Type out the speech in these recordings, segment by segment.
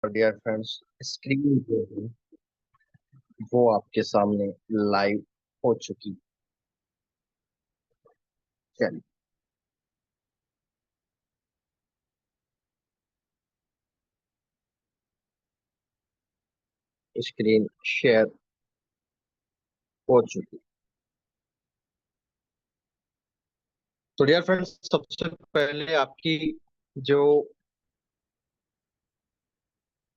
Dear friends, screen जो है वो आपके सामने लाइव हो चुकी। चलिए, स्क्रीन शेयर हो चुकी। तो डियर फ्रेंड्स, सबसे पहले आपकी जो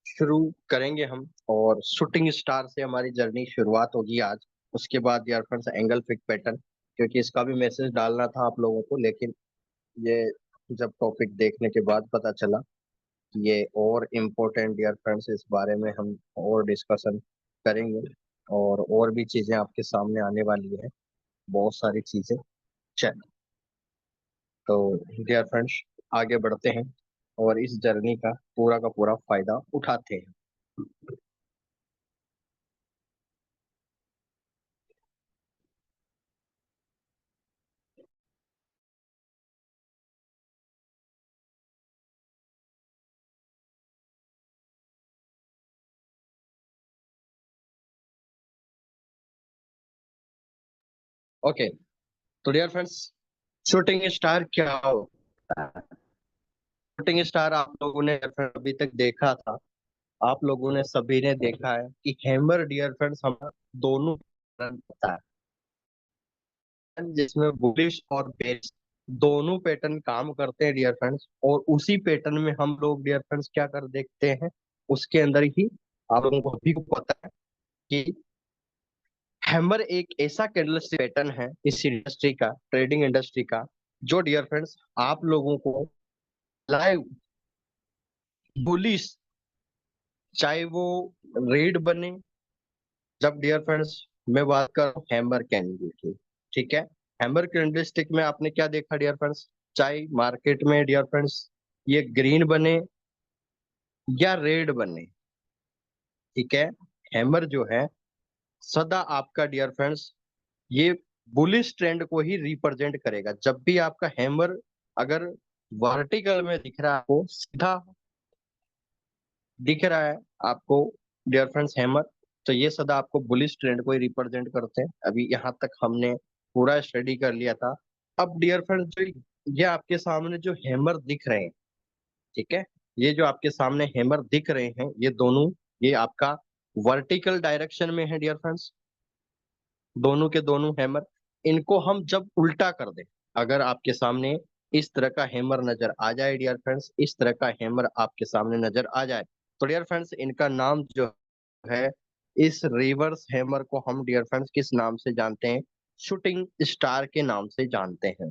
शुरू करेंगे हम, और शूटिंग स्टार से हमारी जर्नी शुरुआत होगी आज। उसके बाद डियर फ्रेंड्स एंगल फिक पैटर्न, क्योंकि इसका भी मैसेज डालना था आप लोगों को, लेकिन ये जब टॉपिक देखने के बाद पता चला कि ये और इम्पोर्टेंट डियर फ्रेंड्स, इस बारे में हम और डिस्कशन करेंगे। और भी चीजें आपके सामने आने वाली है, बहुत सारी चीजें। चलिए, तो डियर फ्रेंड्स आगे बढ़ते हैं और इस जर्नी का पूरा फायदा उठाते हैं। ओके, तो डियर फ्रेंड्स, शूटिंग स्टार क्या होता है? शूटिंग स्टार आप लोगों ने अभी तक देखा था, आप लोगों ने सभी ने देखा है कि हैमर डियर फ्रेंड्स हमारा दोनों पैटर्न होता है, जिसमें बुलिश और बेरिश दोनों पैटर्न काम करते हैं डियर फ्रेंड्स। और उसी पैटर्न में हम लोग डियर फ्रेंड्स क्या कर देखते हैं, उसके अंदर ही आप लोगों को अभी को पता है कि हैमर एक ऐसा कैंडलस्टिक पैटर्न है इस इंडस्ट्री का, ट्रेडिंग इंडस्ट्री का, जो डियर फ्रेंड्स आप लोगों को लाइव बुलिश, चाहे वो रेड बने। जब डियर फ्रेंड्स मैं बात कर रहा हूँ हैमर कैंडल की, ठीक है, हैमर कैंडलस्टिक में आपने क्या देखा डियर फ्रेंड्स, चाहे मार्केट में डियर फ्रेंड्स ये ग्रीन बने या रेड बने, ठीक है, हैमर जो है सदा आपका डियर फ्रेंड्स ये बुलिश ट्रेंड को ही रिप्रेजेंट करेगा। जब भी आपका हैमर अगर वर्टिकल में दिख रहा है, आपको सीधा दिख रहा है आपको डियर फ्रेंड्स हैमर, तो ये सदा आपको बुलिश ट्रेंड को ही रिप्रेजेंट करते हैं। अभी यहाँ तक हमने पूरा स्टडी कर लिया था। अब डियर फ्रेंड्स जो ये आपके सामने जो हैमर दिख रहे हैं, ठीक है, ये जो आपके सामने हैमर दिख रहे हैं ये दोनों, ये आपका वर्टिकल डायरेक्शन में है डियर फ्रेंड्स, दोनों के दोनों हैमर। इनको हम जब उल्टा कर दें, अगर आपके सामने इस तरह का हैमर नजर आ जाए डियर फ्रेंड्स, इस तरह का हैमर आपके सामने नजर आ जाए, तो डियर फ्रेंड्स इनका नाम जो है, इस रिवर्स हैमर को हम डियर फ्रेंड्स किस नाम से जानते हैं? शूटिंग स्टार के नाम से जानते हैं।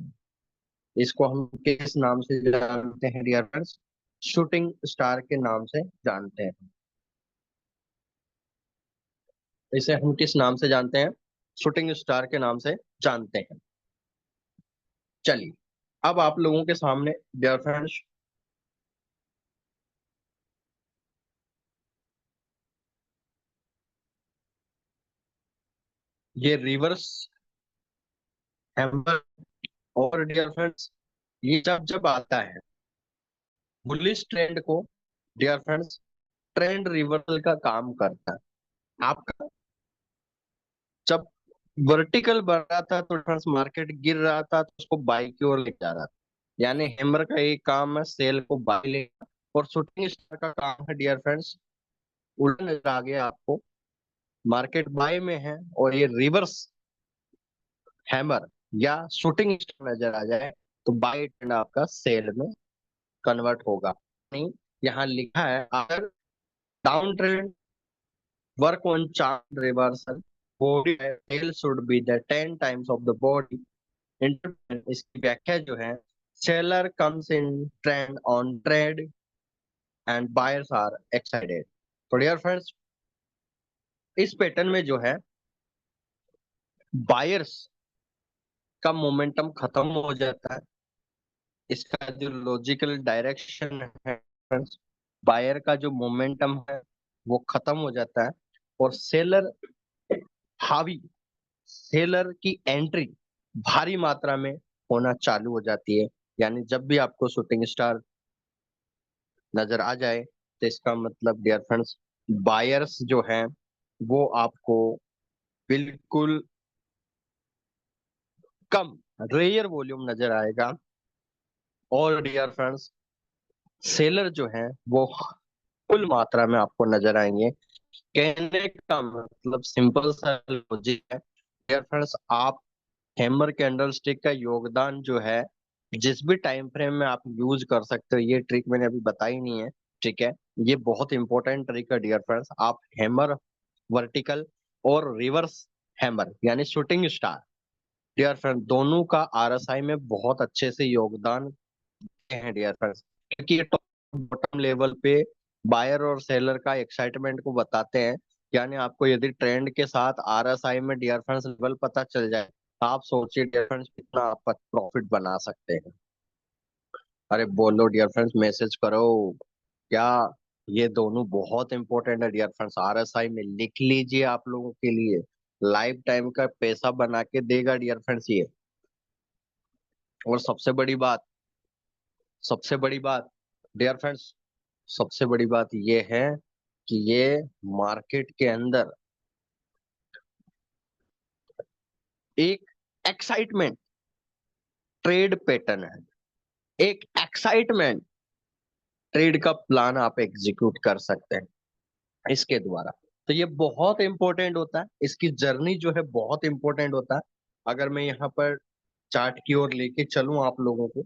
इसको हम किस नाम से जानते हैं डियर फ्रेंड्स? शूटिंग स्टार के नाम से जानते हैं। इसे हम किस नाम से जानते हैं? शूटिंग स्टार के नाम से जानते हैं। चलिए, अब आप लोगों के सामने डियर फ्रेंड्स ये रिवर्स हैमर, और डियर फ्रेंड्स ये जब जब आता है बुलिश ट्रेंड को, डियर फ्रेंड्स ट्रेंड रिवर्सल का काम करता है आपका। जब वर्टिकल बढ़ रहा था तो फ्रेंड्स मार्केट गिर रहा था, तो उसको बाई की ओर ले जा रहा था। यानी हैमर का एक काम है सेल को बाई लेना, और शूटिंग स्टार का काम है डियर फ्रेंड्स उल्टा नजर आ गया आपको, मार्केट बाय में है और ये रिवर्स हैमर या शूटिंग स्टार नजर आ जाए, तो बाय ट्रेंड आपका सेल में कन्वर्ट होगा। नहीं, यहाँ लिखा है अगर down trend work on chart reversal, body tail should be the 10 times of the body. इसकी व्याख्या जो है, seller comes in trend on trade and buyers are excited. तो डियर फ्रेंड्स इस पैटर्न में जो है बायर्स का मोमेंटम खत्म हो जाता है, इसका जो लॉजिकल डायरेक्शन है फ्रेंड्स, बायर का जो मोमेंटम है वो खत्म हो जाता है, और सेलर हावी, सेलर की एंट्री भारी मात्रा में होना चालू हो जाती है। यानी जब भी आपको शूटिंग स्टार नजर आ जाए, तो इसका मतलब डियर फ्रेंड्स बायर्स जो है वो आपको बिल्कुल कम रेयर वॉल्यूम नजर आएगा। और डियर फ्रेंड्स सेलर जो है वो फुल मात्रा में आपको नजर आएंगे। कहने का मतलब सिंपल सा लॉजिक है डियर फ्रेंड्स, आप हैमर कैंडल स्टिक का योगदान जो है जिस भी टाइम फ्रेम में आप यूज कर सकते हो, ये ट्रिक मैंने अभी बताई नहीं है, ठीक है। ये बहुत इंपॉर्टेंट ट्रिक है डियर फ्रेंड्स। आप हैमर वर्टिकल और रिवर्स हैमर यानी शूटिंग स्टार डियर फ्रेंड दोनों का आरएसआई में बहुत अच्छे से योगदान है डियर फ्रेंड्स, क्योंकि ये टॉप बॉटम लेवल पे बायर और सेलर का एक्साइटमेंट को बताते हैं। यानी आपको यदि ट्रेंड के साथ आरएसआई में डियर फ्रेंड्स लेवल पता चल जाए तो आप सोचिए डियर फ्रेंड्स कितना आप प्रॉफिट बना सकते हैं। अरे बोलो डियर फ्रेंड्स, मैसेज करो क्या। ये दोनों बहुत इंपॉर्टेंट है डियर फ्रेंड्स, आरएसआई में लिख लीजिए, आप लोगों के लिए लाइफ टाइम का पैसा बना के देगा डियर फ्रेंड्स ये। और सबसे बड़ी बात डियर फ्रेंड्स, सबसे बड़ी बात ये है कि ये मार्केट के अंदर एक एक्साइटमेंट ट्रेड पैटर्न है। एक एक्साइटमेंट ट्रेड का प्लान आप एग्जीक्यूट कर सकते हैं इसके द्वारा। तो ये बहुत इंपॉर्टेंट होता है, इसकी जर्नी जो है बहुत इंपॉर्टेंट होता है। अगर मैं यहाँ पर चार्ट की ओर लेके चलूं आप लोगों को,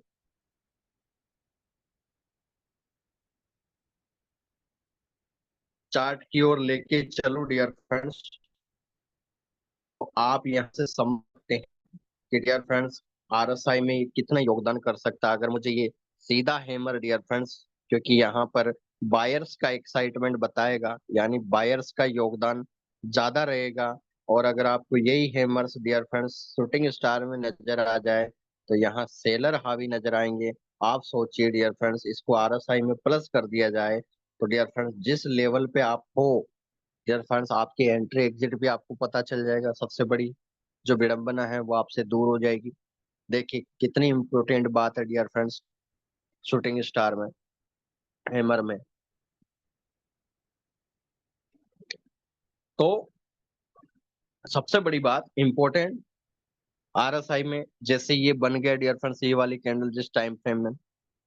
चार्ट की ओर लेके चलूं डियर फ्रेंड्स, तो आप यहाँ से समझ सकते हैं कि डियर फ्रेंड्स आरएसआई में कितना योगदान कर सकता है। अगर मुझे ये सीधा हैमर डियर फ्रेंड्स, क्योंकि यहाँ पर बायर्स का एक्साइटमेंट बताएगा यानी बायर्स का योगदान ज्यादा रहेगा। और अगर आपको यही hammers dear friends shooting star में नजर आ जाए तो यहाँ सेलर हावी नजर आएंगे। आप सोचिए डियर फ्रेंड्स, इसको आरएसआई में प्लस कर दिया जाए तो डियर फ्रेंड्स जिस लेवल पे आप हो डियर फ्रेंड्स आपकी एंट्री एग्जिट भी आपको पता चल जाएगा। सबसे बड़ी जो विडंबना है वो आपसे दूर हो जाएगी। देखिए कितनी इंपॉर्टेंट बात है डियर फ्रेंड्स, शूटिंग स्टार में, हैमर में। तो सबसे बड़ी बात इंपॉर्टेंट आरएसआई में जैसे ये बन गया डियर फ्रेंड्स, ये वाली कैंडल जिस टाइम फ्रेम में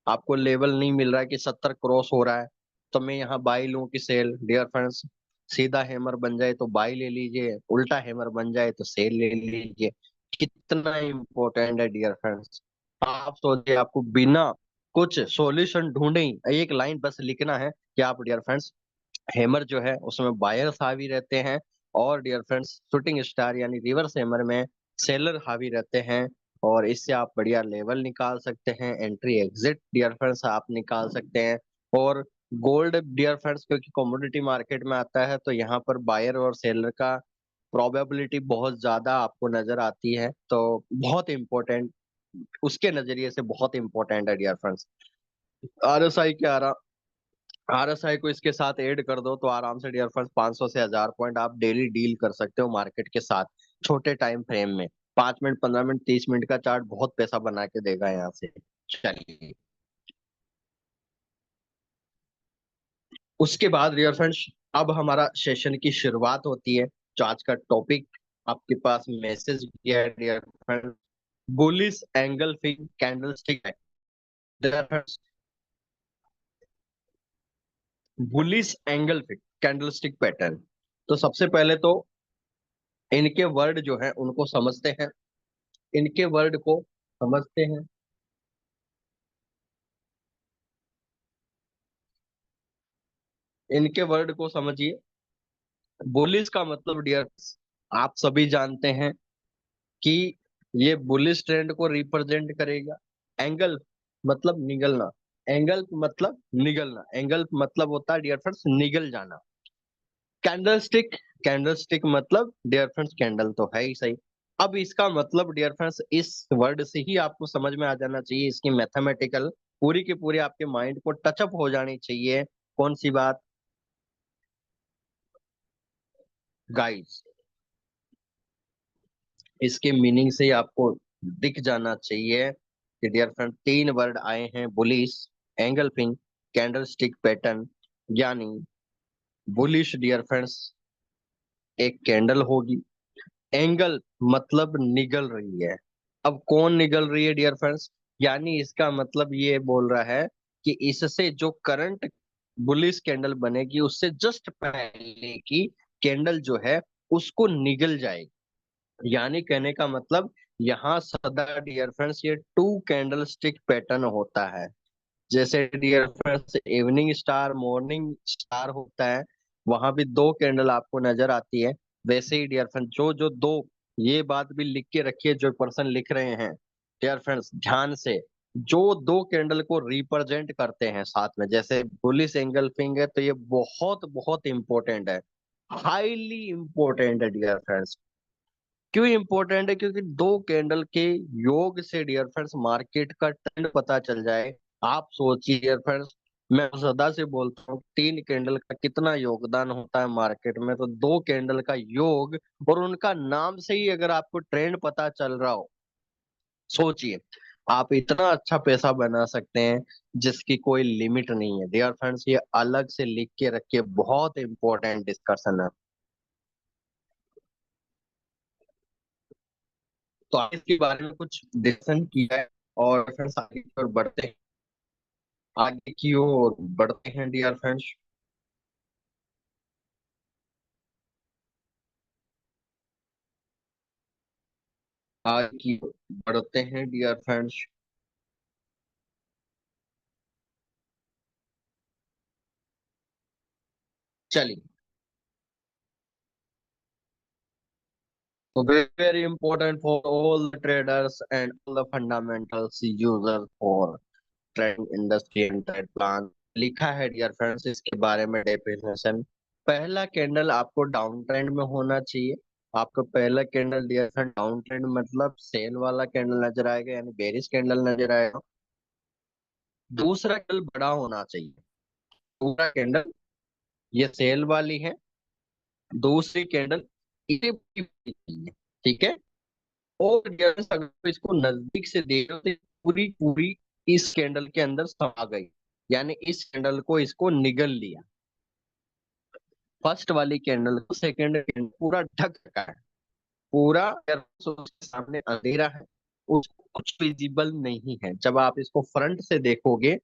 आपको लेवल नहीं मिल रहा है कि 70 क्रॉस हो रहा है, तो मैं यहाँ बाई लूं कि सेल डियर फ्रेंड्स। सीधा हैमर बन जाए तो बाई ले लीजिए, उल्टा हैमर बन जाए तो सेल ले लीजिए। कितना इंपॉर्टेंट है डियर फ्रेंड्स। आप सोचिए आपको बिना कुछ सॉल्यूशन ढूंढे ही एक लाइन बस लिखना है कि आप डियर फ्रेंड्स हैमर जो है उसमें बायर्स हावी रहते हैं और डियर फ्रेंड्स शूटिंग स्टार यानी रिवर्स हैमर में सेलर हावी रहते हैं। और इससे आप बढ़िया लेवल निकाल सकते हैं, एंट्री एग्जिट डियर फ्रेंड्स आप निकाल सकते हैं। और गोल्ड डियर फ्रेंड्स क्योंकि कमोडिटी मार्केट में आता है तो यहाँ पर बायर और सेलर का प्रोबेबिलिटी बहुत ज्यादा आपको नजर आती है, तो बहुत इंपॉर्टेंट उसके नजरिए से बहुत इंपॉर्टेंट है डियर फ्रेंड्स। आरएसआई के आरएसआई को इसके साथ ऐड कर दो तो आराम से डियर फ्रेंड्स 500 से 1000 पॉइंट आप डेली डील कर सकते हो मार्केट के साथ छोटे टाइम फ्रेम में। 5 मिनट 15 मिनट 30 मिनट का चार्ट बहुत पैसा बना के देगा यहाँ से। चलिए उसके बाद डियर फ्रेंड्स अब हमारा सेशन की शुरुआत होती है। जो आज का टॉपिक आपके पास मैसेज किया है dear friends, bullish engulfing candlestick है dear friends. Bullish engulfing candlestick pattern, तो सबसे पहले तो इनके वर्ड जो है उनको समझते हैं, इनके वर्ड को समझते हैं। इनके वर्ड को समझिए। बुलिश का मतलब डियर आप सभी जानते हैं कि ये बुलिश ट्रेंड को रिप्रेजेंट करेगा। एंगल मतलब निगलना, एंगल मतलब निगलना, एंगल मतलब होता है डियर फ्रेंड्स निगल जाना। कैंडलस्टिक, कैंडलस्टिक मतलब डियर फ्रेंड्स कैंडल तो है ही सही। अब इसका मतलब डियर फ्रेंड्स इस वर्ड से ही आपको समझ में आ जाना चाहिए, इसकी मैथमेटिकल पूरी की पूरी आपके माइंड को टचअप हो जानी चाहिए। कौन सी बात गाइस, इसके मीनिंग से ही आपको दिख जाना चाहिए कि डियर फ्रेंड तीन वर्ड आए हैं, बुलिश, एंगल फिंग, कैंडल स्टिक पैटर्न। यानी बुलिश डियर फ्रेंड्स एक कैंडल होगी। एंगल मतलब निगल रही है। अब कौन निगल रही है डियर फ्रेंड्स? यानी इसका मतलब ये बोल रहा है कि इससे जो करंट बुलिश कैंडल बनेगी उससे जस्ट पहले की कैंडल जो है उसको निगल जाएगी। यानी कहने का मतलब यहाँ सदा डियर फ्रेंड्स ये टू कैंडल स्टिक पैटर्न होता है। जैसे dear friends evening star morning star होता है, वहां भी दो कैंडल आपको नजर आती है। वैसे ही डियर फ्रेंड्स जो जो दो, ये बात भी लिख के रखिए जो पर्सन लिख रहे हैं डियर फ्रेंड्स ध्यान से, जो दो कैंडल को रिप्रेजेंट करते हैं साथ में, जैसे बुलिश एंगल्फिंग है तो ये बहुत बहुत इंपॉर्टेंट है, हाईली इंपॉर्टेंट है डियर फ्रेंड्स। क्यों इंपॉर्टेंट है? क्योंकि दो कैंडल के योग से डियर फ्रेंड्स मार्केट का ट्रेंड पता चल जाए। आप सोचिए डियर फ्रेंड्स, मैं सदा से बोलता हूँ तीन कैंडल का कितना योगदान होता है मार्केट में, तो दो कैंडल का योग और उनका नाम से ही अगर आपको ट्रेंड पता चल रहा हो, सोचिए आप इतना अच्छा पैसा बना सकते हैं जिसकी कोई लिमिट नहीं है डियर फ्रेंड्स। ये अलग से लिख के रखिए, बहुत इंपॉर्टेंट डिस्कशन है। तो आप इसके बारे में कुछ डिस्कशन किया है और फ्रेंड्स आगे की ओर बढ़ते हैं, आगे की ओर बढ़ते हैं डियर फ्रेंड्स। आगे की ओर बढ़ते हैं डियर फ्रेंड्स। चलिए, तो very important for all the traders and all the fundamentals user for trade industry and trade plan. लिखा है डियर फ्रेंड्स इसके बारे में डेफिनेशन। पहला कैंडल आपको डाउन ट्रेंड में होना चाहिए। आपको पहला candle dear friend down trend मतलब सेल वाला कैंडल नजर आएगा, यानी बेरिश कैंडल नजर आएगा। दूसरा कैंडल बड़ा होना चाहिए। पूरा कैंडल ये सेल वाली है, दूसरी कैंडल इसे बड़ी होनी चाहिए, ठीक है। और जैसे अगर इसको नजदीक से देखो तो पूरी पूरी इस कैंडल के अंदर समा गई, यानी इस कैंडल को इसको निगल लिया। फर्स्ट वाली कैंडल को सेकंड कैंडल पूरा ढक रखा है, पूरा उसके सामने अंधेरा है, उसको कुछ विजिबल नहीं है। जब आप इसको फ्रंट से देखोगे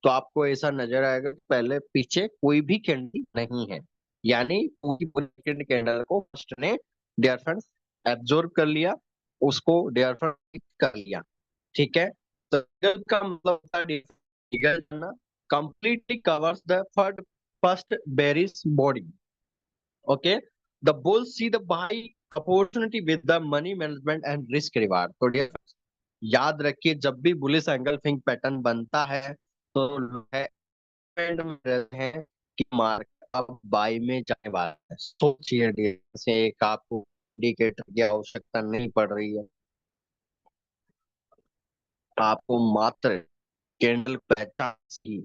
तो आपको ऐसा नजर आएगा कि पहले पीछे कोई भी कैंडल नहीं है, यानी पूरी पूरी कैंडल को फर्स्ट ने डियर फ्रेंड्स एब्जॉर्ब कर लिया, उसको डियर फ्रेंड्स कर लिया, ठीक है। तो निगल का मतलब होता है निगल करना, completely covers the first bearish body. Okay, the bull see the by opportunity with the money management and risk reward. तो dear friends, याद रखिए जब भी बुलिश एंगल्फिंग पैटर्न बनता है तो ट्रेंड में रहते हैं कि मार्केट अब बाई में जाने वाला है। सोचिए dear, से एक आपको इंडिकेटर की आवश्यकता नहीं पड़ रही है, आपको मात्र कैंडल पहचान की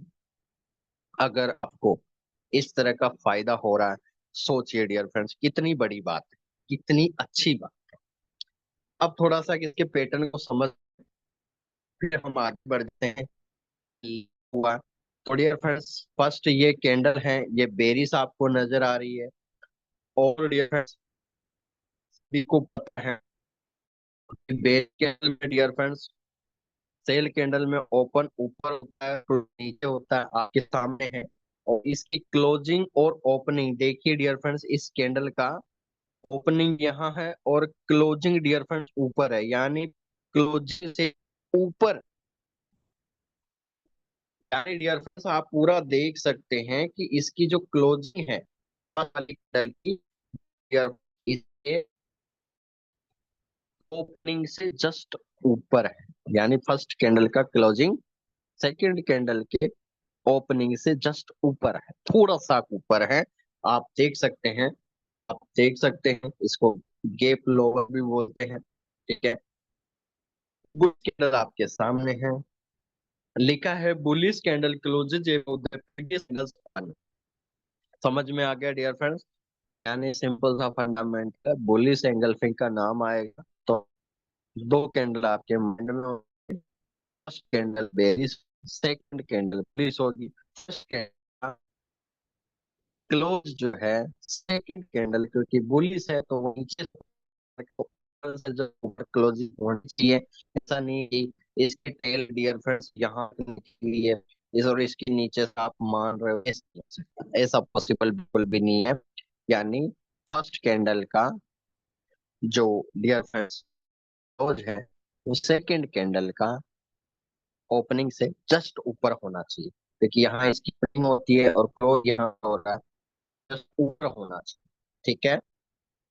अगर आपको इस तरह का फायदा हो रहा है, सोचिए डियर फ्रेंड्स कितनी बड़ी बात है, कितनी अच्छी बात। अब थोड़ा सा इसके पैटर्न को समझ फिर हम आगे बढ़ते हैं कि हुआ। तो डियर फ्रेंड्स फर्स्ट ये कैंडल है, ये बेरिस आपको नजर आ रही है। और डियर फ्रेंड्स सभी को पता है बेस कैंडल में डियर फ्रेंड्स सेल कैंडल में ओपन ऊपर होता है तो नीचे होता है, आपके सामने है। और इसकी क्लोजिंग और ओपनिंग देखिए डियर फ्रेंड्स, इस कैंडल का ओपनिंग यहाँ है और क्लोजिंग डियर फ्रेंड्स ऊपर है, यानी क्लोजिंग से ऊपर। यानी डियर फ्रेंड्स आप पूरा देख सकते हैं कि इसकी जो क्लोजिंग है वाली कैंडल की, डियर इसके ओपनिंग से जस्ट ऊपर है, यानी फर्स्ट कैंडल का क्लोजिंग सेकंड कैंडल के ओपनिंग से जस्ट ऊपर है, थोड़ा सा ऊपर है। आप देख सकते हैं, आप देख सकते हैं इसको गैप लोअर भी बोलते हैं, ठीक है। बुल कैंडल आपके सामने है, लिखा है bullish candle closes the previous candle. समझ में आ गया डियर फ्रेंड्स? यानी सिंपल सा फंडामेंट है, बुलिश एंगल्फिंग का नाम आएगा तो दो कैंडल आपके माइंड में होंगे। First candle bearish, second candle bullish होगी। फर्स्ट कैंडल क्लोज जो है सेकंड कैंडल, क्योंकि बुलिश है तो वो नीचे से जो ऊपर क्लोजिंग होनी चाहिए। ऐसा नहीं कि इसकी टेल डियर फ्रेंड्स यहाँ पे निकली है इस और इसके नीचे से आप मान रहे हो, ऐसा पॉसिबल बिल्कुल भी नहीं है। यानी फर्स्ट कैंडल का जो डियर फ्रेंड्स क्लोज है वो सेकंड कैंडल का ओपनिंग से जस्ट ऊपर होना चाहिए, क्योंकि यहाँ इसकी ओपनिंग होती है और क्लोज यहाँ हो रहा है, जस्ट ऊपर होना चाहिए। ठीक है।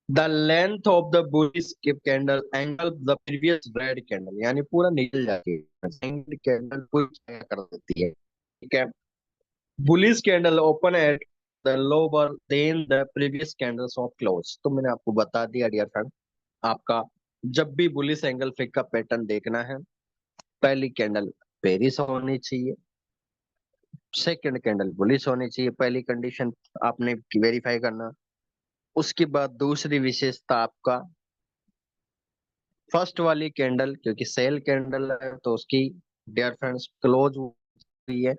The length of the bullish candle angle the previous red candle, यानी पूरा निकल जाती है कैंडल पूरी कर देती है। ठीक है। Bullish candle open at the lower than the previous candles of close, तो मैंने आपको बता दिया डियर फ्रेंड। आपका जब भी बुलिश एंगल फिक का पैटर्न देखना है, पहली कैंडल बेरिश होनी चाहिए, सेकंड कैंडल बुलिश होनी चाहिए, पहली कंडीशन आपने वेरीफाई करना। उसके बाद दूसरी विशेषता आपका फर्स्ट वाली कैंडल, क्योंकि सेल कैंडल है तो उसकी डियर फ्रेंड्स क्लोज हुई है,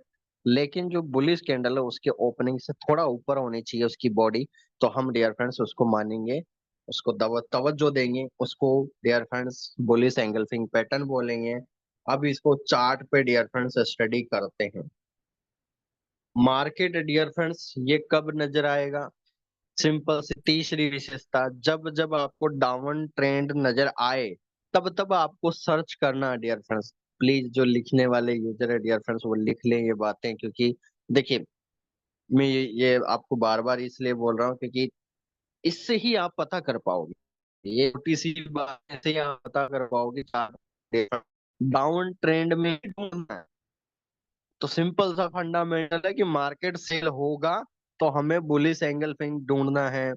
लेकिन जो बुलिश कैंडल है उसके ओपनिंग से थोड़ा ऊपर होनी चाहिए उसकी बॉडी, तो हम डियर फ्रेंड्स उसको मानेंगे, उसको तवज्जो देंगे, उसको dear friends bullish engulfing pattern बोलेंगे। अब इसको चार्ट पे डियर फ्रेंड्स स्टडी करते हैं। मार्केट डियर फ्रेंड्स ये कब नजर आएगा? सिंपल सी तीसरी विशेषता, जब जब आपको डाउन ट्रेंड नजर आए तब तब आपको सर्च करना है डियर फ्रेंड्स। प्लीज जो लिखने वाले यूजर है डियर फ्रेंड्स वो लिख लें ये बातें, क्योंकि देखिए मैं ये आपको बार बार इसलिए बोल रहा हूँ क्योंकि इससे ही आप पता कर पाओगे, ये छोटी सी बात से ही आप पता कर पाओगे डाउन ट्रेंड में ढूंढना है। तो सिंपल सा फंडामेंटल है कि मार्केट सेल होगा तो हमें बुलिश एंगल फिंग ढूंढना है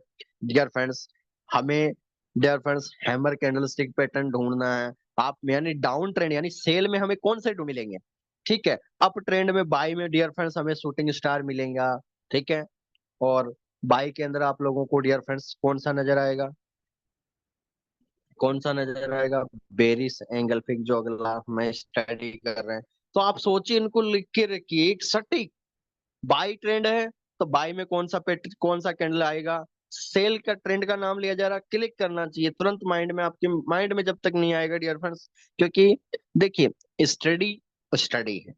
डियर फ्रेंड्स। हमें dear friends hammer candlestick pattern ढूंढना है। आप यानी डाउन ट्रेंड यानी सेल में हमें कौन से मिलेंगे? ठीक है। अप ट्रेंड में बाई में डियर फ्रेंड्स हमें शूटिंग स्टार मिलेगा। ठीक है। और बाई के अंदर आप लोगों को डियर फ्रेंड्स कौन सा नजर आएगा? कौन सा नजर आएगा? बेरिस एंगल फिग, जो अगला मैं स्टडी कर रहे हैं। तो आप सोचिए, इनको लिख के रखिए एक सटीक बाई ट्रेंड है तो बाई में कौन सा कैंडल आएगा? सेल का ट्रेंड का नाम लिया जा रहा, क्लिक करना चाहिए तुरंत माइंड में, आपके माइंड में जब तक नहीं आएगा डियर फ्रेंड्स, क्योंकि देखिए स्टडी स्टडी है,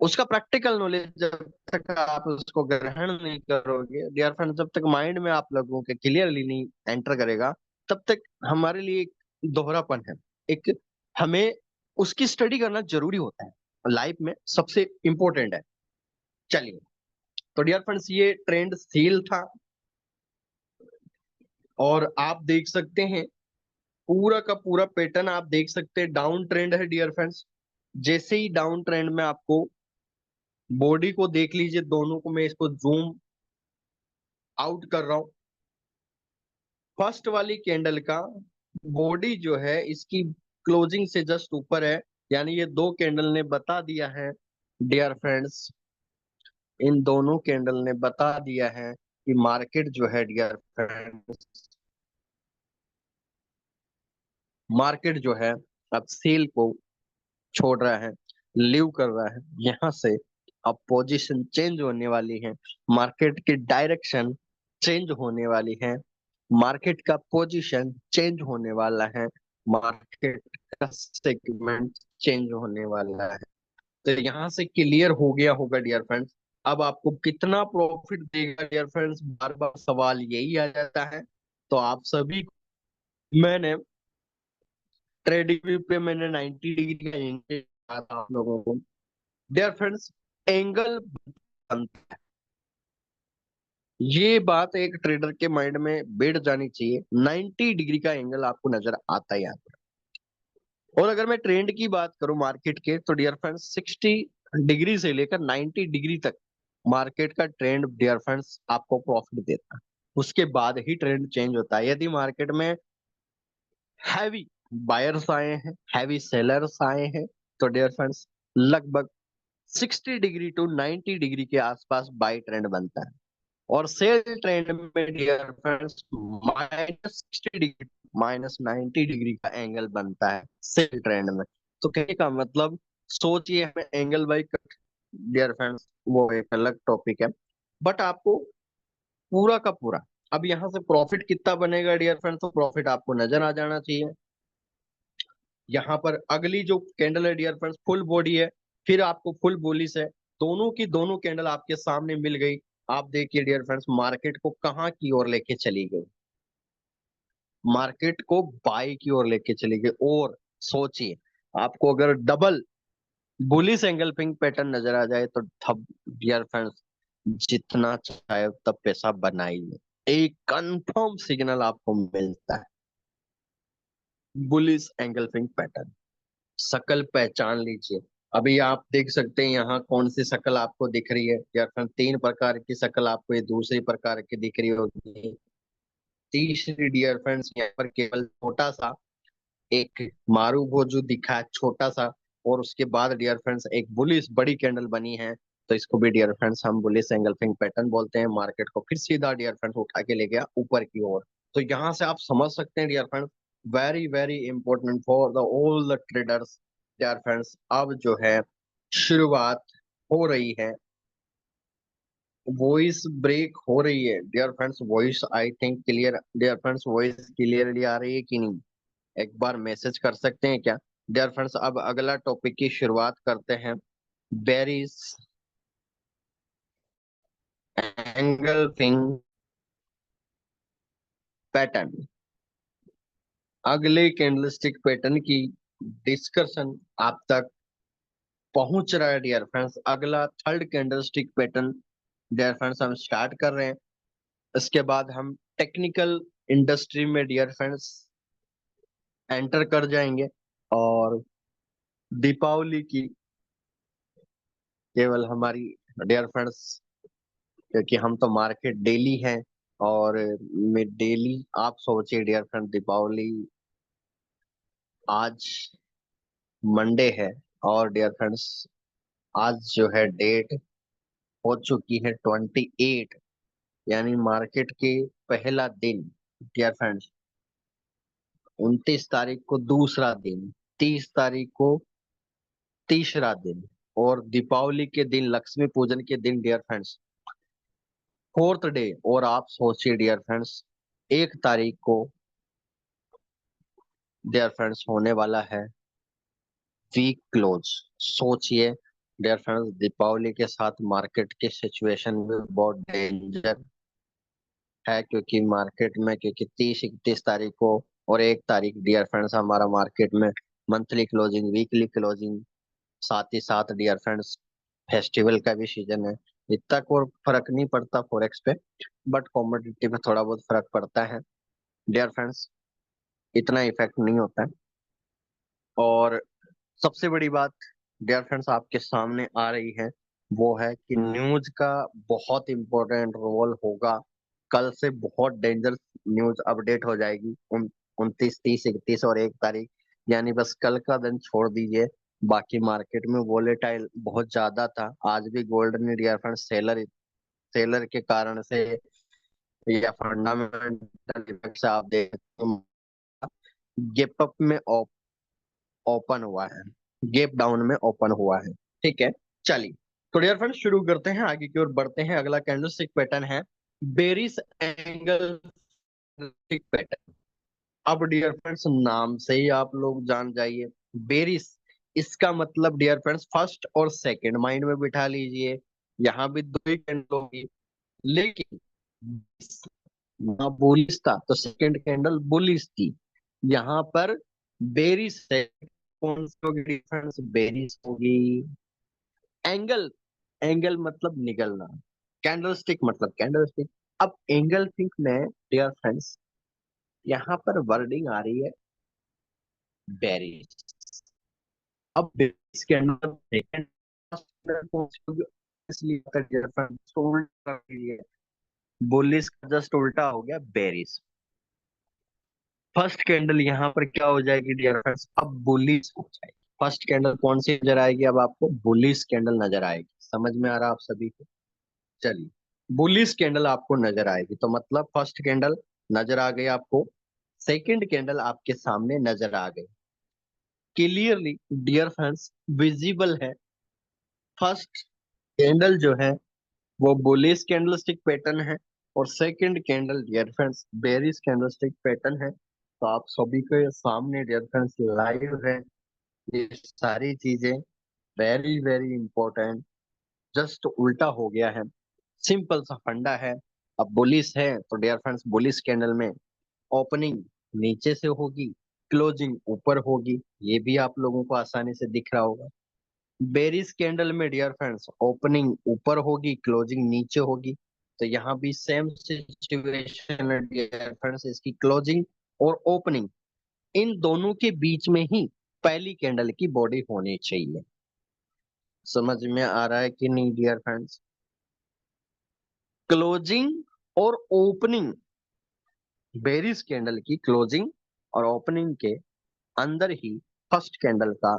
उसका प्रैक्टिकल नॉलेज जब तक आप उसको ग्रहण नहीं करोगे डियर फ्रेंड्स, जब तक माइंड में आप लोगों के क्लियरली नहीं एंटर करेगा, तब तक हमारे लिए एक दोहरापन है। एक हमें उसकी स्टडी करना जरूरी होता है, लाइफ में सबसे इंपॉर्टेंट है। चलिए, तो डियर फ्रेंड्स ये ट्रेंड सील था और आप देख सकते हैं पूरा का पूरा पैटर्न आप देख सकते हैं डाउन ट्रेंड है डियर फ्रेंड्स। जैसे ही डाउन ट्रेंड में आपको बॉडी को देख लीजिए, दोनों को मैं इसको जूम आउट कर रहा हूं। फर्स्ट वाली कैंडल का बॉडी जो है इसकी क्लोजिंग से जस्ट ऊपर है, यानी ये दो कैंडल ने बता दिया है डियर फ्रेंड्स, इन दोनों कैंडल ने बता दिया है कि मार्केट जो है डियर फ्रेंड्स, मार्केट जो है अब सेल को छोड़ रहा है, लीव कर रहा है, यहाँ से अब पोजीशन चेंज होने वाली है, मार्केट की डायरेक्शन चेंज होने वाली है, मार्केट का पोजीशन चेंज होने वाला है, मार्केट का सेगमेंट चेंज होने वाला है। तो यहाँ से क्लियर हो गया होगा डियर फ्रेंड्स। अब आपको कितना प्रॉफिट देगा डियर फ्रेंड्स, बार बार सवाल यही आ जाता है। तो आप सभी मैंने ट्रेडिंग व्यू पे मैंने 90 डिग्री का एंगल बताया था आप लोगों को डियर फ्रेंड्स। एंगल बनता है, ये बात एक ट्रेडर के माइंड में बैठ जानी चाहिए। 90 डिग्री का एंगल आपको नजर आता है यहाँ पर। और अगर मैं ट्रेंड की बात करूं मार्केट के, तो डियर फ्रेंड्स 60 डिग्री से लेकर 90 डिग्री तक मार्केट का ट्रेंड डियर फ्रेंड्स आपको प्रॉफिट देता है। उसके बाद ही ट्रेंड चेंज होता है। यदि मार्केट में हैवी बायर्स आए हैं, हैवी सेलर्स आए हैं, तो डियर फ्रेंड्स लगभग 60 डिग्री टू 90 डिग्री के आसपास बाई ट्रेंड बनता है। और सेल ट्रेंड में डियर फ्रेंड्स -60 डिग्री -90 डिग्री का एंगल बनता है सेल ट्रेंड में। तो कहने का मतलब सोचिए, हमें एंगल बाई डियर फ्रेंड्स वो एक अलग टॉपिक है, बट आपको पूरा का पूरा। अब यहाँ से प्रॉफिट कितना बनेगा डियर फ्रेंड्स, तो प्रॉफिट आपको नजर आ जाना चाहिए। यहाँ पर अगली जो कैंडल है डियर फ्रेंड्स फुल बॉडी है, फिर आपको फुल बुलिश है, दोनों की दोनों कैंडल आपके सामने मिल गई। आप देखिए डियर फ्रेंड्स मार्केट को कहाँ की ओर लेके चली गई, मार्केट को बाई की ओर लेके चली गई। और सोचिए आपको अगर डबल बुलिश एंगल्फिंग पैटर्न नजर आ जाए तो तब डियर फ्रेंड्स जितना चाहे तब पैसा बनाइए, एक कंफर्म सिग्नल आपको मिलता है। बुलिश एंगल्फिंग पैटर्न शकल पहचान लीजिए। अभी आप देख सकते हैं यहाँ कौन सी शकल आपको दिख रही है, या फिर तीन प्रकार की शकल आपको ये दूसरी प्रकार की दिख रही होगी। तीसरी डियर फ्रेंड्स यहाँ पर केवल छोटा सा एक मारूबोजू दिखा है, छोटा सा। और उसके बाद डियर फ्रेंड्स एक बुलिश बड़ी कैंडल बनी है, तो इसको भी डियर फ्रेंड्स हम बुलिश एंगल्फिंग पैटर्न बोलते हैं। मार्केट को फिर सीधा डियर फ्रेंड्स उठा के ले गया ऊपर की ओर। तो यहाँ से आप समझ सकते हैं dear friends, very very important for the all the traders dear friends. अब जो है शुरुआत हो रही है, वॉइस ब्रेक हो रही है dear friends. Voice I think clear dear friends, voice clearly आ रही है कि नहीं, एक बार मैसेज कर सकते हैं क्या डियर फ्रेंड्स। अब अगला टॉपिक की शुरुआत करते हैं, बेरिस एंगल्फिंग पैटर्न। अगले कैंडलस्टिक पैटर्न की डिस्कशन आप तक पहुंच रहा है डियर फ्रेंड्स। अगला third candlestick pattern dear friends हम स्टार्ट कर रहे हैं। इसके बाद हम टेक्निकल इंडस्ट्री में डियर फ्रेंड्स एंटर कर जाएंगे। और दीपावली की केवल हमारी डियर फ्रेंड्स, क्योंकि हम तो मार्केट डेली हैं, और मैं डेली आप सोचिए डियर फ्रेंड दीपावली आज मंडे है, और डियर फ्रेंड्स आज जो है डेट हो चुकी है 28, यानी मार्केट के पहला दिन डियर फ्रेंड्स, 29 तारीख को दूसरा दिन, 30 तारीख को तीसरा दिन, और दीपावली के दिन लक्ष्मी पूजन के दिन डियर फ्रेंड्स फोर्थ डे। और आप सोचिए डियर फ्रेंड्स 1 तारीख को डियर फ्रेंड्स होने वाला है वीक क्लोज। सोचिए डियर फ्रेंड्स दीपावली के साथ मार्केट की सिचुएशन भी बहुत डेंजर है, क्योंकि मार्केट में क्योंकि 30 31 तारीख को और 1 तारीख डियर फ्रेंड्स हमारा मार्केट में मंथली क्लोजिंग वीकली क्लोजिंग, साथ ही साथ डियर फ्रेंड्स फेस्टिवल का भी सीजन है। इतना कोई फर्क नहीं पड़ता फॉरेक्स पे, बट कॉमोडिटी पे थोड़ा बहुत फर्क पड़ता है डियर फ्रेंड्स, इतना इफेक्ट नहीं होता है। और सबसे बड़ी बात डियर फ्रेंड्स आपके सामने आ रही है, वो है कि न्यूज का बहुत इंपॉर्टेंट रोल होगा। कल से बहुत डेंजर न्यूज अपडेट हो जाएगी, 29 30 31 और 1 तारीख, यानी बस कल का दिन छोड़ दीजिए। बाकी मार्केट में वोलेटाइल बहुत ज्यादा था। आज भी गोल्ड ने डियर फ्रेंड्स सेलर सेलर के कारण से या फंडामेंटल इफेक्ट से आप देख गैप अप में ओपन हुआ है, गैप डाउन में ओपन हुआ है। ठीक है, चलिए तो डियर फ्रेंड्स शुरू करते हैं, आगे की ओर बढ़ते हैं। अगला कैंडलस्टिक पैटर्न है बेरिस एंगल पैटर्न। अब डियर फ्रेंड्स नाम से ही आप लोग जान जाइए बेरिस, इसका मतलब डियर फ्रेंड्स फर्स्ट और सेकंड माइंड में बिठा लीजिए। यहाँ भी दो ही कैंडल होगी, लेकिन बुलिश था तो सेकंड कैंडल बुलिश थी। यहाँ पर बेरिस है, कौन सी होगी डिफरेंस, बेरिस होगी। एंगल, एंगल मतलब निकलना, कैंडलस्टिक मतलब कैंडलस्टिक। अब एंगल थिंक में डियर फ्रेंड्स यहाँ पर वर्डिंग आ रही है बेरिस। अब बेरिस के अंदर सेकंड कौन सी होगी, इसलिए डियर फ्रेंड्स बुलिश का जस्ट उल्टा हो गया बेरिस। फर्स्ट कैंडल यहाँ पर क्या हो जाएगी डियर फ्रेंड्स, अब बुलिश हो जाएगी। फर्स्ट कैंडल कौन सी नजर आएगी, अब आपको बुलिश कैंडल नजर आएगी। समझ में आ रहा आप सभी को, चलिए बुलिश कैंडल आपको नजर आएगी, तो मतलब फर्स्ट कैंडल नजर आ गई आपको, सेकंड कैंडल आपके सामने नजर आ गई क्लियरली डियर फ्रेंड्स, विजिबल है। फर्स्ट कैंडल जो है वो बुलिश कैंडलस्टिक पैटर्न है, और second candle dear friends bearish candlestick pattern है। तो आप सभी के सामने डियर फ्रेंड्स लाइव है ये सारी चीजें, वेरी वेरी इंपॉर्टेंट। जस्ट उल्टा हो गया है, सिंपल सा फंडा है। अब बुलिश है तो डियर फ्रेंड्स बुलिश कैंडल में ओपनिंग नीचे से होगी, क्लोजिंग ऊपर होगी, ये भी आप लोगों को आसानी से दिख रहा होगा। बेरिस कैंडल में डियर फ्रेंड्स ओपनिंग ऊपर होगी, क्लोजिंग नीचे होगी। तो यहाँ भी सेम सिचुएशन है डियर फ्रेंड्स, इसकी क्लोजिंग और ओपनिंग इन दोनों के बीच में ही पहली कैंडल की बॉडी होनी चाहिए। समझ में आ रहा है कि नहीं डियर फ्रेंड्स? क्लोजिंग और ओपनिंग, बेरिस कैंडल की क्लोजिंग और ओपनिंग के अंदर ही फर्स्ट कैंडल का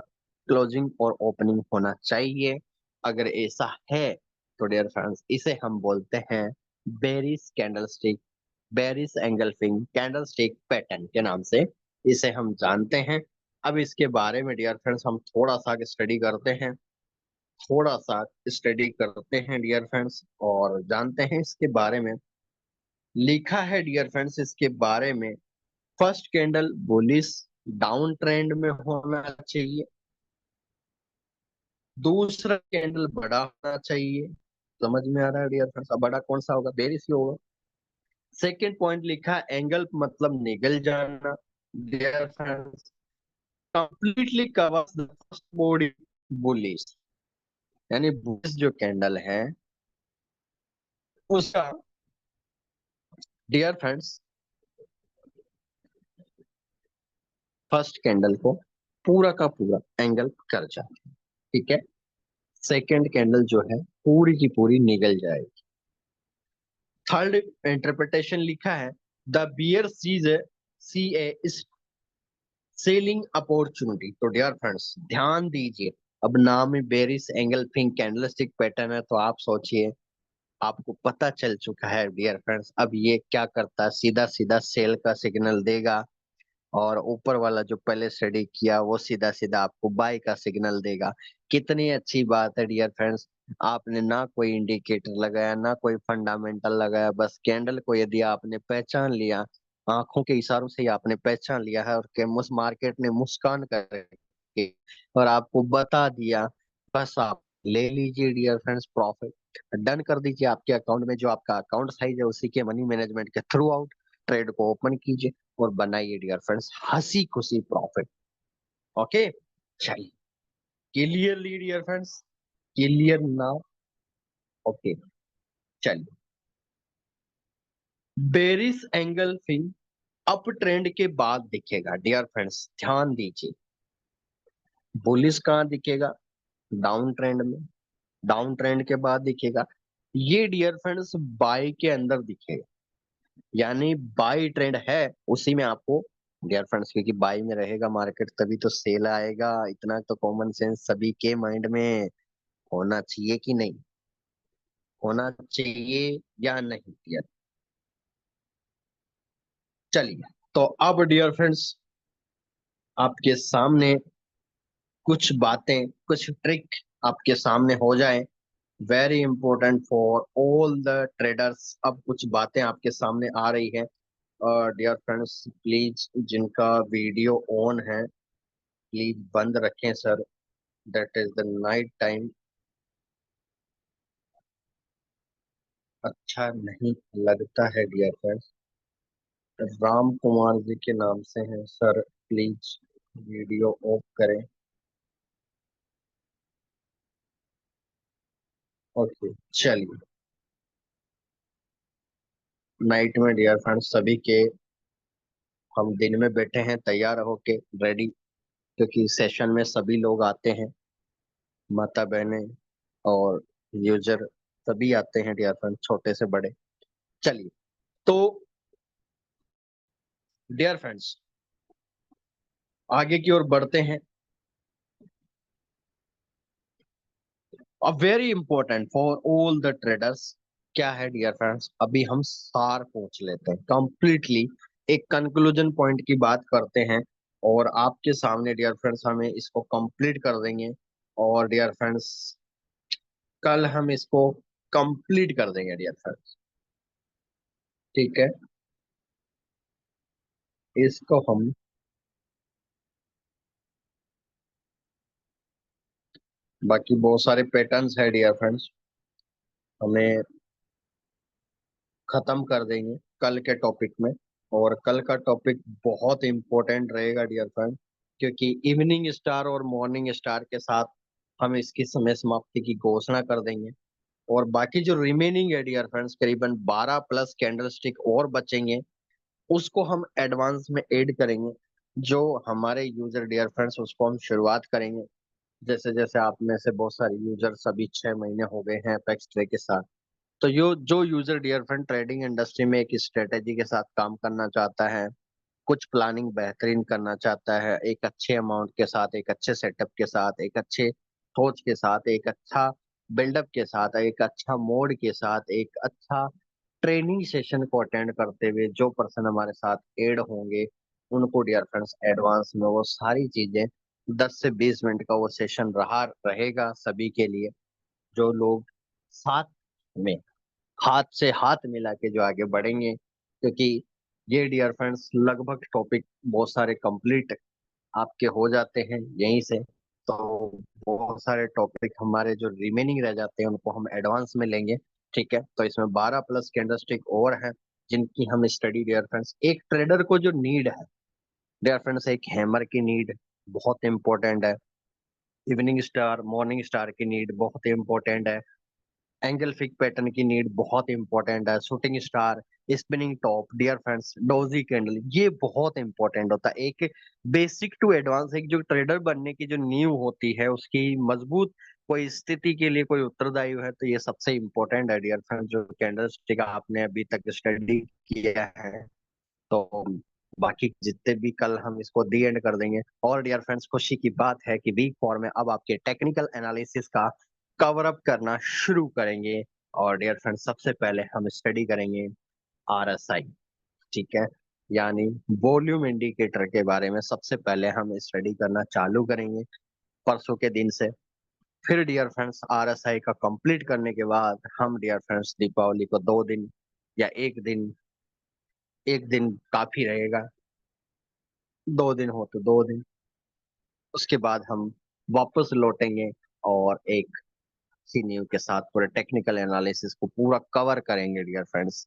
क्लोजिंग और ओपनिंग होना चाहिए। अगर ऐसा है तो डियर फ्रेंड्स इसे हम बोलते हैं berries candlestick, berries engulfing candlestick pattern के नाम से इसे हम जानते हैं। अब इसके बारे में डियर फ्रेंड्स हम थोड़ा सा स्टडी करते हैं, थोड़ा सा स्टडी करते हैं डियर फ्रेंड्स और जानते हैं इसके बारे में। लिखा है डियर फ्रेंड्स इसके बारे में, first candle bullish down trend में होना चाहिए, दूसरा कैंडल बड़ा होना चाहिए। समझ में आ रहा है डियर फ्रेंड्स? अब बड़ा कौन सा होगा? बेरिस ही होगा। सेकेंड पॉइंट लिखा एंगल मतलब निगल जाना, dear friends completely covers the first body bullish, यानी बुलिश जो कैंडल है उसका डियर फ्रेंड्स फर्स्ट कैंडल को पूरा का पूरा एंगल कर जाए, ठीक है। सेकेंड कैंडल जो है पूरी की पूरी निगल जाएगी। थर्ड इंटरप्रिटेशन लिखा है the bear sees see a selling opportunity. तो डियर फ्रेंड्स ध्यान दीजिए, अब नाम में बेरिस एंगल्फिंग कैंडलस्टिक पैटर्न है तो आप सोचिए, आपको पता चल चुका है डियर फ्रेंड्स अब ये क्या करता है, सीधा सीधा सेल का सिग्नल देगा और ऊपर वाला जो पहले स्टडी किया वो सीधा सीधा आपको बाय का सिग्नल देगा। कितनी अच्छी बात है डियर फ्रेंड्स, आपने ना कोई इंडिकेटर लगाया ना कोई फंडामेंटल लगाया, बस कैंडल को यदि आपने पहचान लिया, आंखों के इशारों से ही आपने पहचान लिया है और उस मार्केट ने मुस्कान करके और आपको बता दिया, बस आप ले लीजिए डियर फ्रेंड्स प्रॉफिट, डन कर दीजिए आपके अकाउंट में। जो आपका अकाउंट साइज है उसी के मनी मैनेजमेंट के थ्रू आउट ट्रेड को ओपन कीजिए और बनाइए डियर फ्रेंड्स हंसी खुशी प्रॉफिट। ओके, चलिए clearly dear friends, clear now? Okay, चलिए bearish engulfing up trend के बाद दिखेगा डियर फ्रेंड्स, ध्यान दीजिए। बुलिश कहाँ दिखेगा? डाउन ट्रेंड में, डाउन ट्रेंड के बाद दिखेगा। ये डियर फ्रेंड्स बाय के अंदर दिखेगा, यानी बाय ट्रेंड है उसी में आपको डियर फ्रेंड्स, क्योंकि बाय में रहेगा मार्केट तभी तो सेल आएगा, इतना तो कॉमन सेंस सभी के माइंड में होना चाहिए कि नहीं, होना चाहिए या नहीं डियर? चलिए, तो अब डियर फ्रेंड्स आपके सामने कुछ बातें, कुछ ट्रिक आपके सामने हो जाए, very important for all the traders. अब कुछ बातें आपके सामने आ रही है डियर फ्रेंड्स, प्लीज जिनका वीडियो ऑन है प्लीज बंद रखें sir, that is the night time, अच्छा नहीं लगता है डियर फ्रेंड्स। राम कुमार जी के नाम से हैं सर, प्लीज वीडियो ऑफ करें। ओके, चलिए नाइट में डियर फ्रेंड्स सभी के, हम दिन में बैठे हैं तैयार होके रेडी, क्योंकि सेशन में सभी लोग आते हैं, माता बहनें और यूजर सभी आते हैं डियर फ्रेंड्स, छोटे से बड़े। चलिए, तो डियर फ्रेंड्स आगे की ओर बढ़ते हैं। अब very important for all the traders क्या है डियर फ्रेंड्स, अभी हम सार पूछ लेते हैं कंप्लीटली, एक कंक्लूजन पॉइंट की बात करते हैं और आपके सामने डियर फ्रेंड्स हमें इसको कंप्लीट कर देंगे और डियर फ्रेंड्स कल हम इसको कंप्लीट कर देंगे डियर फ्रेंड्स। ठीक है, इसको हम बाकी बहुत सारे पैटर्न्स है डियर फ्रेंड्स, हमें खत्म कर देंगे कल के टॉपिक में। और कल का टॉपिक बहुत इंपॉर्टेंट रहेगा डियर फ्रेंड, क्योंकि इवनिंग स्टार और मॉर्निंग स्टार के साथ हम इसकी समय समाप्ति की घोषणा कर देंगे। और बाकी जो रिमेनिंग है डियर फ्रेंड्स, करीबन 12 प्लस कैंडल स्टिक और बचेंगे, उसको हम एडवांस में ऐड करेंगे। जो हमारे यूजर डियर फ्रेंड्स, उसको हम शुरुआत करेंगे। जैसे जैसे आप में से बहुत सारे यूजर अभी 6 महीने हो गए हैं अपेक्स ट्रे के साथ, तो यो जो user dear friend trading industry में एक स्ट्रेटेजी के साथ काम करना चाहता है, कुछ प्लानिंग बेहतरीन करना चाहता है, एक अच्छे अमाउंट के साथ, एक अच्छे सेटअप के साथ, एक अच्छे सोच के साथ, एक अच्छा बिल्डअप के साथ, एक अच्छा मोड के साथ, एक अच्छा ट्रेनिंग सेशन को अटेंड करते हुए जो पर्सन हमारे साथ ऐड होंगे, उनको डियर फ्रेंड्स एडवांस में वो सारी चीजें 10 से 20 मिनट का वो सेशन रहेगा सभी के लिए। जो लोग साथ में हाथ से हाथ मिला के जो आगे बढ़ेंगे, क्योंकि ये डियर फ्रेंड्स लगभग टॉपिक बहुत सारे कंप्लीट आपके हो जाते हैं यहीं से। तो बहुत सारे टॉपिक हमारे जो रिमेनिंग रह जाते हैं उनको हम एडवांस में लेंगे। ठीक है, तो इसमें 12 प्लस कैंडलस्टिक और हैं जिनकी हम स्टडी डियर फ्रेंड्स। एक ट्रेडर को जो नीड है डियर फ्रेंड्स, एक हैमर की नीड बहुत इंपॉर्टेंट है, इवनिंग स्टार मॉर्निंग स्टार की नीड बहुत इंपॉर्टेंट है, एंगल फिक पैटर्न की नीड बहुत इंपॉर्टेंट है, shooting star, spinning top dear friends, doji candle, ये बहुत इंपॉर्टेंट होता है। एक बेसिक टू एडवांस, एक जो ट्रेडर बनने की जो नींव होती है उसकी मजबूत कोई स्थिति के लिए कोई उत्तरदायी है, तो ये सबसे इंपॉर्टेंट है डियर फ्रेंड्स, जो कैंडल स्टिक आपने अभी तक स्टडी किया है। तो बाकी जितने भी कल हम इसको दी एंड कर देंगे। और डियर फ्रेंड्स, खुशी की बात है कि वीक 4 में अब आपके टेक्निकल एनालिसिस का कवर अप करना शुरू करेंगे। और डियर फ्रेंड्स, सबसे पहले हम स्टडी करेंगे आरएसआई। ठीक है, यानी वॉल्यूम इंडिकेटर के बारे में सबसे पहले हम स्टडी करना चालू करेंगे परसों के दिन से। फिर डियर फ्रेंड्स, आरएसआई का कंप्लीट करने के बाद हम डियर फ्रेंड्स दीपावली को 2 दिन या एक दिन काफी रहेगा, 2 दिन हो तो 2 दिन, उसके बाद हम वापस लौटेंगे और एक सी न्यू के साथ पूरे टेक्निकल एनालिसिस को पूरा कवर करेंगे डियर फ्रेंड्स।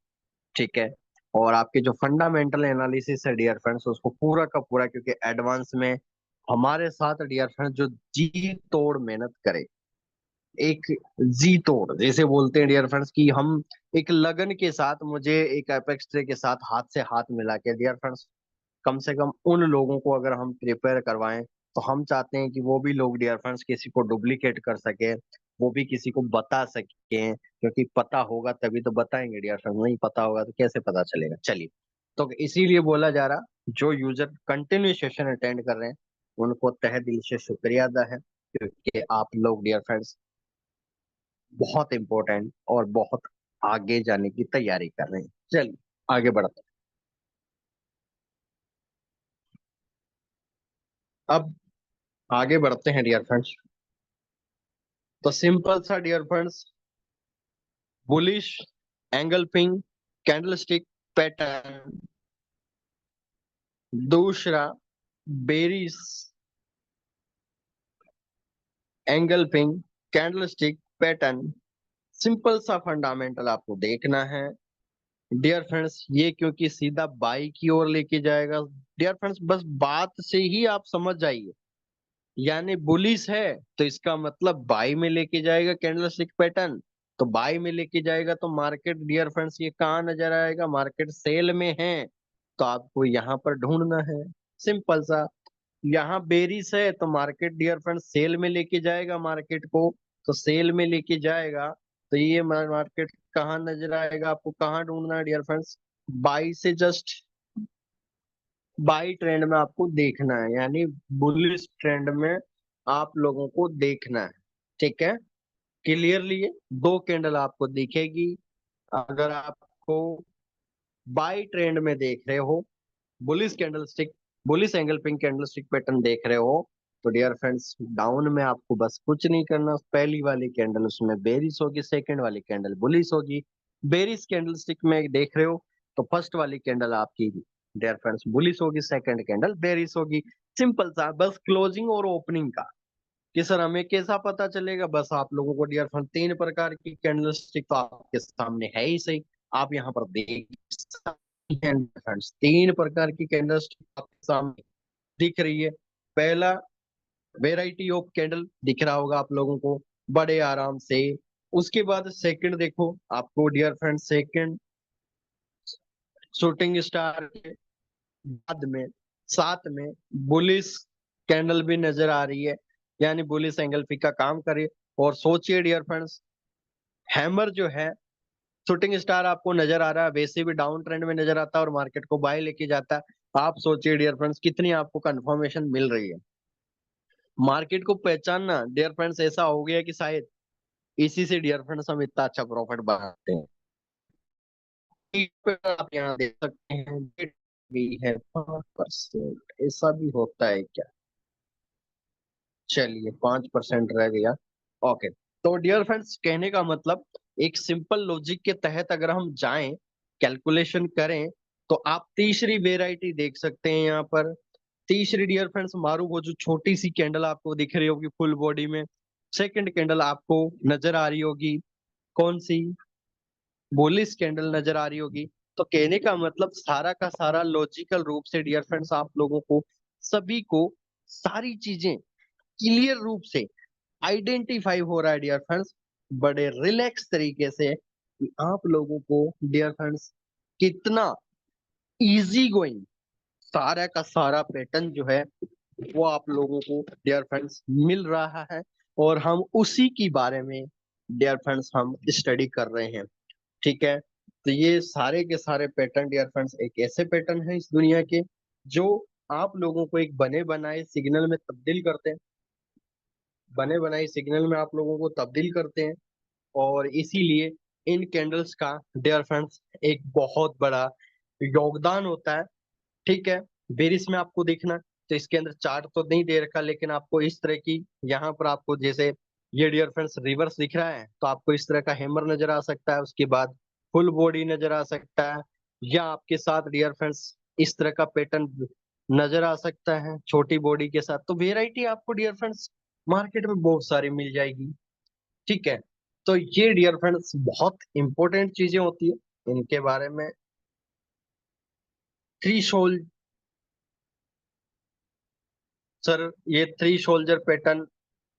ठीक है, और आपके जो फंडामेंटल एनालिसिस है डियर फ्रेंड्स, उसको पूरा का पूरा, क्योंकि एडवांस में हमारे साथ डियर फ्रेंड्स जो जी तोड़ मेहनत करे, एक जी तोड़ जैसे बोलते हैं डियर फ्रेंड्स, कि हम एक लगन के साथ, मुझे एक एपेक्स ट्रे के साथ हाथ से हाथ मिला के डियर फ्रेंड्स, कम से कम उन लोगों को अगर हम प्रिपेयर करवाएं, तो हम चाहते हैं कि वो भी लोग डियर फ्रेंड्स किसी को डुप्लीकेट कर सके, वो भी किसी को बता सके, क्योंकि पता होगा तभी तो बताएंगे डियर फ्रेंड्स, नहीं पता होगा तो कैसे पता चलेगा। चलिए, तो इसीलिए बोला जा रहा, जो यूजर कंटिन्यू सेशन अटेंड कर रहे हैं उनको तहे दिल से शुक्रिया अदा है, क्योंकि आप लोग डियर फ्रेंड्स बहुत इंपॉर्टेंट और बहुत आगे जाने की तैयारी कर रहे हैं। चलिए आगे बढ़ते हैं। अब आगे बढ़ते हैं डियर फ्रेंड्स। तो सिंपल सा dear friends, bullish engulfing candlestick pattern, दूसरा bearish engulfing candlestick pattern. Simple सा फंडामेंटल आपको देखना है डियर फ्रेंड्स, ये क्योंकि सीधा बाई की ओर लेके जाएगा डियर फ्रेंड्स, बस बात से ही आप समझ जाइए। यानी बुलिश है तो इसका मतलब बाई में लेके जाएगा कैंडलस्टिक पैटर्न, तो बाई में लेके जाएगा तो मार्केट डियर फ्रेंड्स ये कहाँ नजर आएगा, मार्केट सेल में है, तो आपको यहाँ पर ढूंढना है। सिंपल सा, यहाँ बेरिस है तो मार्केट डियर फ्रेंड्स सेल में लेके जाएगा मार्केट को, तो सेल में लेके जाएगा, तो ये मार्केट कहाँ नजर आएगा, आपको कहाँ ढूंढना है डियर फ्रेंड्स, बाई से जस्ट बाई ट्रेंड में आपको देखना है, यानी बुलिश ट्रेंड में आप लोगों को देखना है। ठीक है, क्लियरली ये 2 कैंडल आपको दिखेगी। अगर आपको बाई ट्रेंड में देख रहे हो, bullish candle stick, bullish angle pink candle stick pattern देख रहे हो, तो डियर फ्रेंड्स डाउन में आपको बस कुछ नहीं करना, पहली वाली कैंडल उसमें बेरिश होगी, सेकंड वाली कैंडल बुलिश होगी। बेरिश कैंडल स्टिक में देख रहे हो तो फर्स्ट वाली कैंडल आपकी डियर फ्रेंड्स बुलिश होगी, सेकंड कैंडल बेरिश होगी। सिंपल सा, बस क्लोजिंग और ओपनिंग का कि सर हमें कैसा पता चलेगा। बस आप लोगों को डियर फ्रेंड 3 प्रकार की कैंडल स्टिक तो आपके सामने है ही सही, आप यहाँ पर देख सकते हैं फ्रेंड्स। 3 प्रकार की कैंडल स्टिक आपके सामने दिख रही है। पहला वेराइटी ऑफ कैंडल दिख रहा होगा आप लोगों को बड़े आराम से। उसके बाद सेकंड देखो आपको dear friend, second shooting star के बाद में साथ में बुलिश कैंडल भी नजर आ रही है, यानी बुलिश एंगल्फी का काम करे। और सोचिए डियर फ्रेंड्स, हैमर जो है, शूटिंग स्टार आपको नजर आ रहा है, वैसे भी डाउन ट्रेंड में नजर आता है और मार्केट को बाय लेके जाता है। आप सोचिए डियर फ्रेंड्स कितनी आपको कंफर्मेशन मिल रही है। मार्केट को पहचानना डियर फ्रेंड्स ऐसा हो गया कि शायद इसी से डियर फ्रेंड्स हम इतना अच्छा प्रॉफिट बनाते हैं। आप यहाँ देख सकते हैं भी है 5%, ऐसा भी होता है क्या? चलिए 5% रह गया। ओके, तो डियर फ्रेंड्स कहने का मतलब एक सिंपल लॉजिक के तहत अगर हम जाएं, कैलकुलेशन करें, तो आप तीसरी वेराइटी देख सकते हैं यहाँ पर। तीसरी डियर फ्रेंड्स मारू वो जो छोटी सी कैंडल आपको दिख रही होगी फुल बॉडी में, सेकंड कैंडल आपको नजर आ रही होगी कौन सी, बुलिश कैंडल नजर आ रही होगी। तो कहने का मतलब सारा का सारा लॉजिकल रूप से डियर फ्रेंड्स आप लोगों को सभी को सारी चीजें क्लियर रूप से आइडेंटिफाई हो रहा है डियर फ्रेंड्स, बड़े रिलैक्स तरीके से कि आप लोगों को डियर फ्रेंड्स कितना इजी गोइंग सारा का सारा पैटर्न जो है वो आप लोगों को डियर फ्रेंड्स मिल रहा है। और हम उसी के बारे में डियर फ्रेंड्स हम स्टडी कर रहे हैं। ठीक है, तो ये सारे के सारे पैटर्न डियर फ्रेंड्स एक ऐसे पैटर्न है इस दुनिया के जो आप लोगों को एक बने बनाए सिग्नल में तब्दील करते हैं, बने बनाए सिग्नल में आप लोगों को तब्दील करते हैं। और इसीलिए इन कैंडल्स का डियर फ्रेंड्स एक बहुत बड़ा योगदान होता है। ठीक है, बेरिस में आपको देखना तो इसके अंदर चार्ट तो नहीं दे रखा, लेकिन आपको इस तरह की यहाँ पर आपको जैसे ये डियर फ्रेंड्स रिवर्स दिख रहा है तो आपको इस तरह का हैमर नजर आ सकता है, उसके बाद फुल बॉडी नजर आ सकता है, या आपके साथ डियर फ्रेंड्स इस तरह का पैटर्न नजर आ सकता है छोटी बॉडी के साथ। तो वेराइटी आपको डियर फ्रेंड्स मार्केट में बहुत सारी मिल जाएगी। ठीक है, तो ये डियर फ्रेंड्स बहुत इंपॉर्टेंट चीजें होती है इनके बारे में। थ्री शोल्ड सर, ये थ्री सोल्जर पैटर्न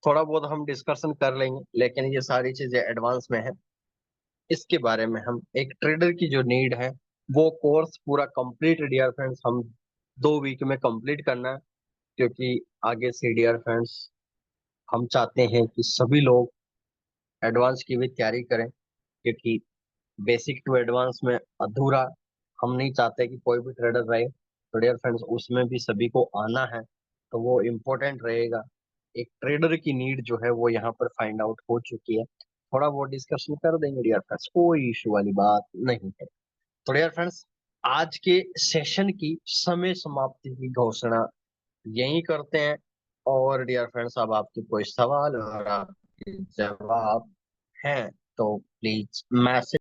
थोड़ा बहुत हम डिस्कशन कर लेंगे, लेकिन ये सारी चीजें एडवांस में है। इसके बारे में हम एक ट्रेडर की जो नीड है वो कोर्स पूरा कंप्लीट डियर फ्रेंड्स हम 2 वीक में कंप्लीट करना है। क्योंकि आगे से डियर फ्रेंड्स हम चाहते हैं कि सभी लोग एडवांस की भी तैयारी करें, क्योंकि बेसिक टू एडवांस में अधूरा हम नहीं चाहते कि कोई भी ट्रेडर रहे। तो डियर फ्रेंड्स उसमें भी सभी को आना है, तो वो इम्पोर्टेंट रहेगा। एक ट्रेडर की नीड जो है वो यहाँ पर फाइंड आउट हो चुकी है, थोड़ा बहुत डिस्कशन कर देंगे डियर फ्रेंड्स, कोई इशू वाली बात नहीं है। तो डियर फ्रेंड्स आज के सेशन की समय समाप्ति की घोषणा यही करते हैं। और डियर फ्रेंड्स अब आपके कोई सवाल और आपके जवाब हैं तो प्लीज मैसेज